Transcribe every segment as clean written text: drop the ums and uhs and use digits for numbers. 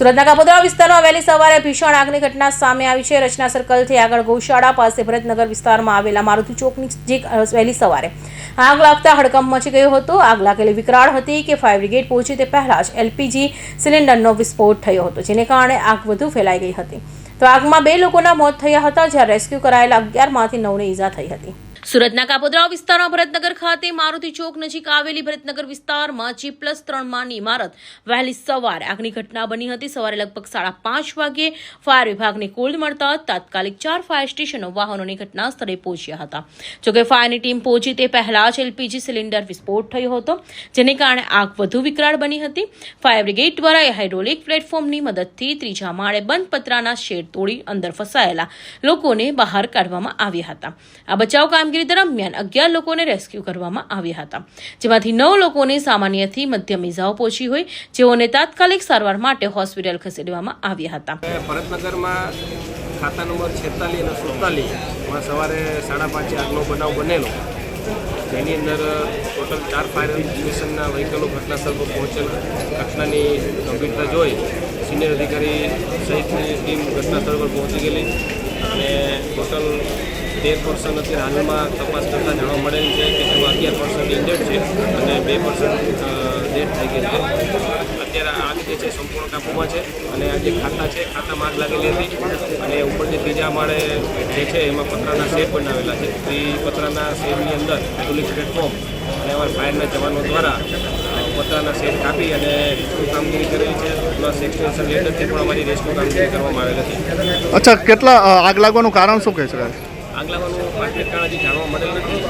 સુરતના કાપોદ્રા વિસ્તારમાં વહેલી સવારે ભીષણ આગની ઘટના સામે આવી છે. રચના સર્કલથી આગળ ગૌશાળા પાસે ભરતનગર વિસ્તારમાં આવેલા મારુતિ ચોકની નજીક વહેલી સવારે આગ લાગતા હડકંપ મચી ગયો હતો. આગ લાગેલી વિકરાળ હતી કે ફાયર બ્રિગેડ પહોંચી તે પહેલા જ એલપીજી સિલિન્ડરનો વિસ્ફોટ થયો હતો, જેને કારણે આગ વધુ ફેલાઈ ગઈ હતી. તો આગમાં 2 લોકોના મોત થયા હતા, જ્યારે રેસ્ક્યુ કરાયેલા 11માંથી 9ને ઈજા થઈ હતી. સુરતના કાપોદ્રા વિસ્તારમાં ભરતનગર ખાતે મારુતિ ચોક નજીક આવેલી ભરતનગર વિસ્તારમાં G+3 માની ઇમારત વહેલી સવારે આગની ઘટના બની હતી. સવારે લગભગ 5:30 વાગ્યે ફાયર વિભાગને કોલ મળતા તાત્કાલિક 4 ફાયર સ્ટેશનો વાહનોની ઘટના સ્થળે પહોંચ્યા હતા. જોકે ફાયરની ટીમ પહોંચી તે પહેલા જ એલપીજી સિલિન્ડર વિસ્ફોટ થયો હતો, જેને કારણે આગ વધુ વિકરાળ બની હતી. ફાયર બ્રિગેડ દ્વારા હાઇડ્રોલિક પ્લેટફોર્મની મદદથી 3જા માળે બંધ પતરાના શેડ તોડી અંદર ફસાયેલા લોકોને બહાર કાઢવામાં આવ્યા હતા. આ બચાવ કામગીરી દરમિયાન 11 લોકોને રેસ્ક્યુ કરવામાં આવ્યા હતા, જેમાંથી 9 લોકોને સામાન્યથી મધ્યમ ઇજાઓ પહોંચી હોય, જેઓને તાત્કાલિક સારવાર માટે હોસ્પિટલ ખસેડવામાં આવ્યા હતા. ભરતનગરમાં ખાતા નંબર 46 અને 47માં સવારે 5:30 આગનો બનાવ બનેલો, જેની અંદર ટોટલ 4 ફાયર એક્સ્ટિંગ્વિશરના વ્હીકલો ઘટનાસ્થળ પર પહોંચેલા. ઘટનાની ગંભીરતા જોઈ સિનિયર અધિકારી સહિતની ટીમ ઘટનાસ્થળ પર પહોંચી ગયેલી અને ટોટલ 13 પર્સન અત્યારે હાલમાં તપાસ કરતાં જાણવા મળેલ છે કે તેમાં 11% ઇન્જર્ડ છે અને 2% ડેથ થઈ ગઈ છે. અત્યારે આગ જે છે સંપૂર્ણ કાબૂમાં છે અને આ જે ખાતા છે ખાતામાં આગ લાગેલી હતી અને ઉપર જે 3જા માળે જે છે એમાં પતરાના શેડ બનાવેલા છે. તો એ પતરાના શેડની અંદર હાઇડ્રોલિક પ્લેટફોર્મ અને અમારા ફાયરના જવાનો દ્વારા પતરાના શેડ કાપી અને રેસ્ક્યુ કામગીરી કરેલી છે. પ્લસ એક્સટેન્શન લેટરથી પણ અમારી રેસ્ક્યુ કામગીરી કરવામાં આવેલ હતી. અચ્છા, કેટલા આગ લાગવાનું કારણ શું કહે છે? આગ લાગવાનું પ્રાથમિક કારણ હજી જાણવા મળેલ નથી.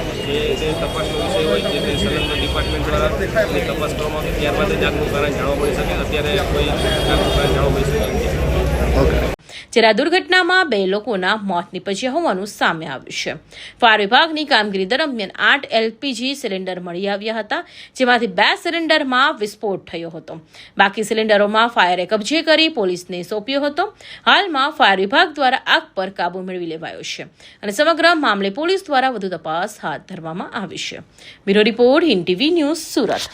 જે તપાસનો વિષય હોય જે તે સંલગ્ન ડિપાર્ટમેન્ટ દ્વારા એની તપાસ કરવામાં આવશે, ત્યારબાદ જ આગનું કારણ જાણવા મળી શકે. અત્યારે કોઈ આગનું કારણ જાણવા મળી શકે નથી. જ્યારે આ દુર્ઘટનામાં 2 લોકોના મોત નીપજ્યા હોવાનું સામે આવ્યું છે. ફાયર વિભાગની કામગીરી દરમિયાન 8 એલપીજી સિલિન્ડર મળી આવ્યા હતા, જેમાંથી 2 સિલિન્ડરમાં વિસ્ફોટ થયો હતો. બાકી સિલિન્ડરોમાં ફાયરે કબજે કરી પોલીસને સોંપ્યો હતો. હાલમાં ફાયર વિભાગ દ્વારા આગ પર કાબુ મેળવી લેવાયો છે અને સમગ્ર મામલે પોલીસ દ્વારા વધુ તપાસ હાથ ધરવામાં આવી છે. Bureau report, Hind TV news, Surat.